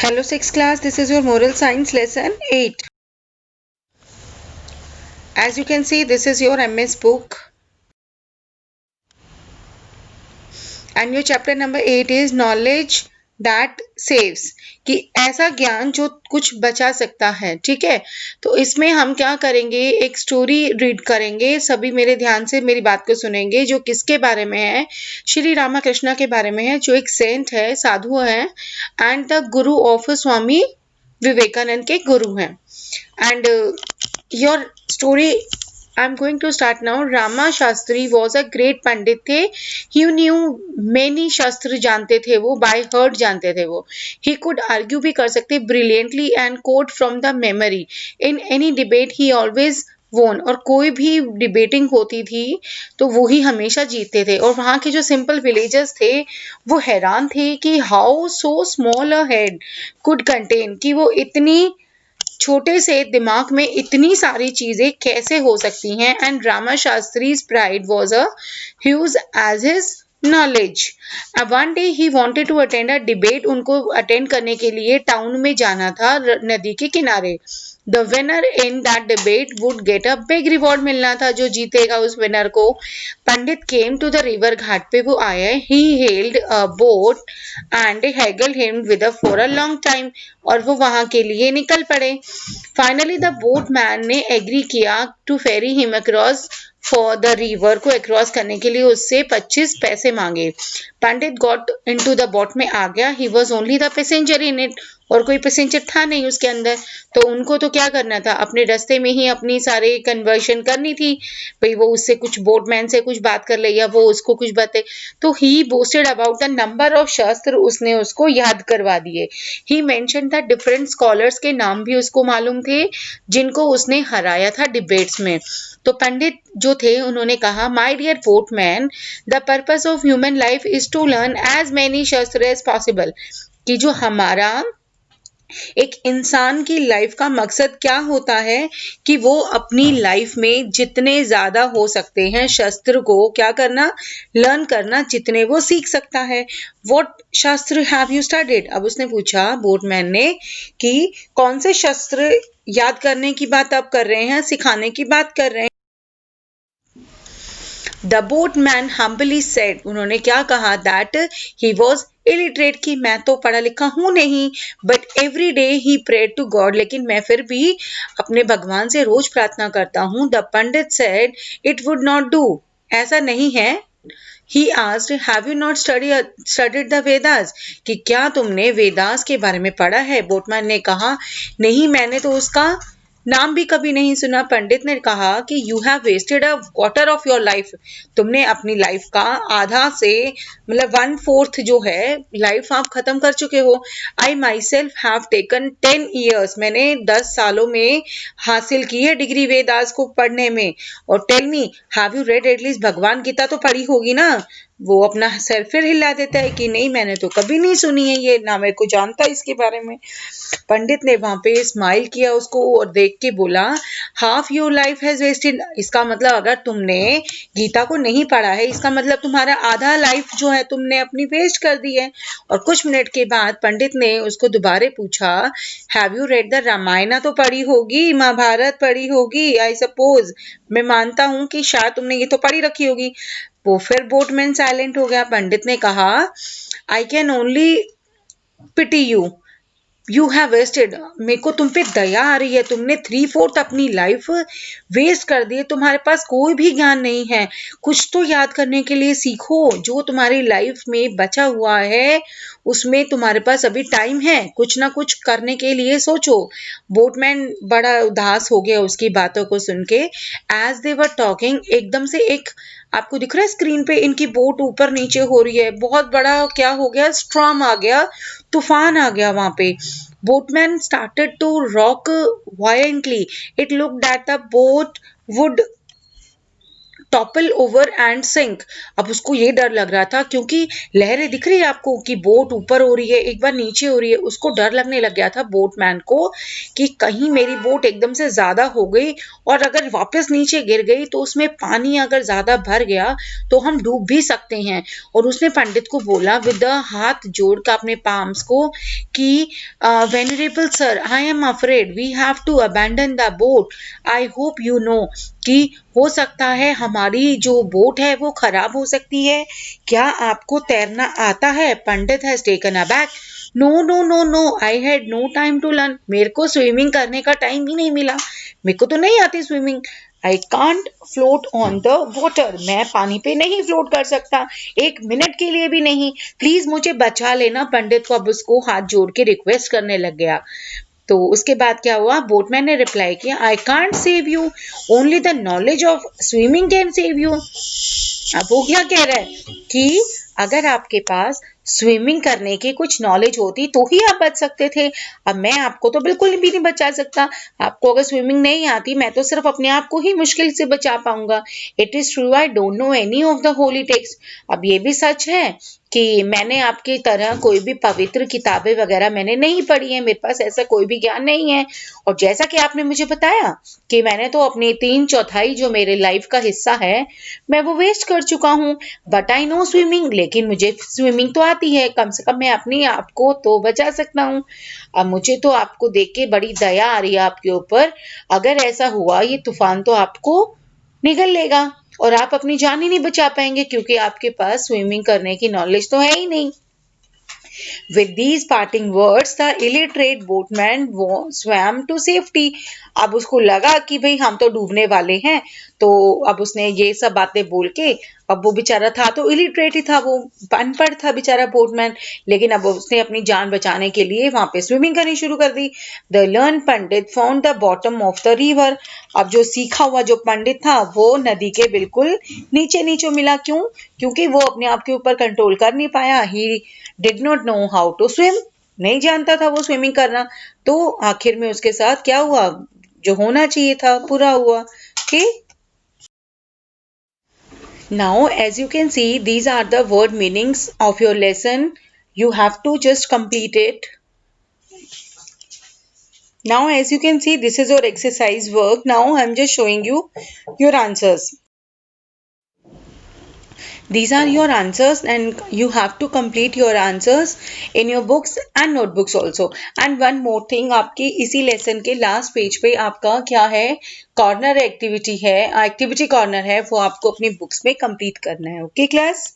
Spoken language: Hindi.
Hello 6th class, this is your moral science lesson 8. As you can see, this is your MS book and your chapter number 8 is knowledge that saves, कि ऐसा ज्ञान जो कुछ बचा सकता है। ठीक है, तो इसमें हम क्या करेंगे, एक स्टोरी रीड करेंगे। सभी मेरे ध्यान से मेरी बात को सुनेंगे। जो किसके बारे में है? श्री रामकृष्ण के बारे में है, जो एक सेंट है, साधु है and the Guru of Swami Vivekananda के गुरु हैं। And your story I'm going to start now. Rama Shastri was a great पंडित थे। He knew many शास्त्र जानते थे वो, by heart जानते थे वो। He could argue भी कर सकते brilliantly and quote from the memory. In any debate he always won. और कोई भी डिबेटिंग होती थी तो वो ही हमेशा जीतते थे। और वहाँ के जो सिंपल विलेजर्स थे वो हैरान थे कि how so small a head could contain, कि वो इतनी छोटे से दिमाग में इतनी सारी चीजें कैसे हो सकती हैं। And Rama Shastri's pride was a huge as his knowledge. One day he wanted to attend a debate, उनको अटेंड करने के लिए टाउन में जाना था, नदी के किनारे। The winner in that debate would get a big reward, मिलना था जो जीतेगा उस विनर को। Pandit came to the river, ghat पे वो आए। He held a boat and haggle him with for a long time, और वो वहां के लिए निकल पड़े। फाइनली द बोट मैन ने एग्री किया to ferry him across for the river, को अक्रॉस करने के लिए उससे 25 पैसे मांगे। पंडित गॉट इनटू द बोट में आ गया। He was only the passenger in it, और कोई पैसेंजर था नहीं उसके अंदर। तो उनको तो क्या करना था, अपने रास्ते में ही अपनी सारे कन्वर्शन करनी थी। भाई वो उससे कुछ बोटमैन से कुछ बात कर ले या वो उसको कुछ बातें। तो he boasted about the number of shastra, उसने उसको याद करवा दिए। He mention the different scholars के नाम भी उसको मालूम थे जिनको उसने हराया था डिबेट्स में। तो पंडित जो थे उन्होंने कहा, my dear boatman, the purpose of human life is to learn as many shastra as possible, कि जो हमारा एक इंसान की लाइफ का मकसद क्या होता है कि वो अपनी लाइफ में जितने ज्यादा हो सकते हैं शस्त्र को क्या करना, लर्न करना, जितने वो सीख सकता है। व्हाट शास्त्र हैव यू स्टडीड? अब उसने पूछा बोटमैन ने कि कौन से शस्त्र याद करने की बात आप कर रहे हैं, सिखाने की बात कर रहे हैं। द बोटमैन हम्बली सेड, उन्होंने क्या कहा, दैट ही वॉज इलिटरेट, कि मैं तो पढ़ा लिखा हूं नहीं, but every day he prayed to God, लेकिन मैं फिर भी अपने भगवान से रोज प्रार्थना करता हूं। The Pandit said, it would not do, ऐसा नहीं है। He asked, have you not studied the Vedas, कि क्या तुमने वेदास के बारे में पढ़ा है? बोटमैन ने कहा, नहीं, मैंने तो उसका नाम भी कभी नहीं सुना। पंडित ने कहा कि you have wasted a quarter of your life, तुमने अपनी लाइफ का आधा से मतलब 1/4 जो है लाइफ आप खत्म कर चुके हो। I my self have taken 10 years, मैंने 10 सालों में हासिल की है डिग्री वेदास को पढ़ने में। और tell me, have you read at least, Bhagwan Gita तो पढ़ी होगी ना? वो अपना सर फिर हिला देता है कि नहीं, मैंने तो कभी नहीं सुनी है ये, ना मेरे को जानता इसके बारे में। पंडित ने वहां पे स्माइल किया उसको और देख के बोला, half your life has wasted, इसका मतलब अगर तुमने गीता को नहीं पढ़ा है इसका मतलब तुम्हारा आधा लाइफ जो है तुमने अपनी वेस्ट कर दी है। और कुछ मिनट के बाद पंडित ने उसको दोबारा पूछा, have you read the Ramayana तो पढ़ी होगी, महाभारत पढ़ी होगी, आई सपोज, मैं मानता हूं कि शायद तुमने ये तो पढ़ी रखी होगी। वो फिर बोटमैन साइलेंट हो गया। पंडित ने कहा, I can only pity you, you have wasted, मेरे को तुम पे दया आ रही है, तुमने 3/4 अपनी लाइफ वेस्ट कर दी है, तुम्हारे पास कोई भी ज्ञान नहीं है। कुछ तो याद करने के लिए सीखो, जो तुम्हारी लाइफ में बचा हुआ है उसमें तुम्हारे पास अभी टाइम है, कुछ ना कुछ करने के लिए सोचो। बोटमैन बड़ा उदास हो गया उसकी बातों को सुन के। एज दे वर टॉकिंग, एकदम से एक, आपको दिख रहा है स्क्रीन पे, इनकी बोट ऊपर नीचे हो रही है। बहुत बड़ा क्या हो गया, स्ट्रॉम आ गया, तूफान आ गया वहां पे। Boatman started to rock violently, it looked that the boat would topple over and sink. अब उसको ये डर लग रहा था क्योंकि लहरें दिख रही है आपको कि बोट ऊपर हो रही है, एक बार नीचे हो रही है। उसको डर लगने लग गया था बोटमैन को कि कहीं मेरी बोट एकदम से ज्यादा हो गई और अगर वापस नीचे गिर गई तो उसमें पानी अगर ज्यादा भर गया तो हम डूब भी सकते हैं। और उसने पंडित को बोला विद हाथ जोड़ कर अपने पाम्स को कि venerable sir, I am afraid we have to abandon the boat. I hope you know कि हो सकता है हमारी जो बोट है वो खराब हो सकती है। क्या आपको तैरना आता है? Pandit has taken aback. No no no no, I had no time to learn. मेरे को स्विमिंग करने का टाइम ही नहीं मिला, मेरे को तो नहीं आती swimming. I can't float on the water, मैं पानी पे नहीं फ्लोट कर सकता, एक मिनट के लिए भी नहीं, प्लीज मुझे बचा लेना। पंडित को अब उसको हाथ जोड़ के रिक्वेस्ट करने लग गया। तो उसके बाद क्या हुआ, बोटमैन ने रिप्लाई किया, I can't save you, only the knowledge of swimming can save you. अब वो क्या कह रहा है कि अगर आपके पास स्विमिंग करने की कुछ नॉलेज होती तो ही आप बच सकते थे। अब मैं आपको तो बिल्कुल भी नहीं बचा सकता। आपको अगर स्विमिंग नहीं आती, मैं तो सिर्फ अपने आप को ही मुश्किल से बचा पाऊंगा। It is true I don't know any of the Holi text. अब ये भी सच है कि मैंने आपकी तरह कोई भी पवित्र किताबें वगैरह मैंने नहीं पढ़ी है, मेरे पास ऐसा कोई भी ज्ञान नहीं है। और जैसा कि आपने मुझे बताया कि मैंने तो अपनी 3/4 जो मेरे लाइफ का हिस्सा है मैं वो वेस्ट कर चुका हूँ। बट आई नो स्विमिंग, लेकिन मुझे स्विमिंग तो आती है, कम से कम मैं अपने आप को तो बचा सकता हूँ। अब मुझे तो आपको देख के बड़ी दया आ रही है आपके ऊपर। अगर ऐसा हुआ ये तूफान तो आपको निगल लेगा और आप अपनी जान ही नहीं बचा पाएंगे क्योंकि आपके पास स्विमिंग करने की नॉलेज तो है ही नहीं। With these parting words, the illiterate boatman swam to safety. अब उसको लगा कि भाई हम तो डूबने वाले हैं, तो अब उसने ये सब बातें बोल के, अब वो बेचारा था तो इलिटरेट ही था, वो अनपढ़ था बेचारा बोटमैन, लेकिन अब उसने अपनी जान बचाने के लिए वहां पे स्विमिंग करनी शुरू कर दी। The learn pandit found the bottom of the river. अब जो सीखा हुआ जो पंडित था वो नदी के बिल्कुल नीचे नीचे मिला। क्यों? क्योंकि वो अपने आप के ऊपर कंट्रोल कर नहीं पाया। He did not know how to swim, नहीं जानता था वो स्विमिंग करना। तो आखिर में उसके साथ क्या हुआ, जो होना चाहिए था पूरा हुआ। okay? Now as you can see, these are the word meanings of your lesson. You have to just complete it. Now as you can see, this is your exercise work. Now I'm just showing you your answers. These are your answers and you have to complete your answers in your books and notebooks also. And one more thing, आपकी इसी लेसन के लास्ट पेज पे आपका क्या है, कॉर्नर एक्टिविटी है, एक्टिविटी कॉर्नर है, वो आपको अपनी बुक्स में कंप्लीट करना है। Okay class.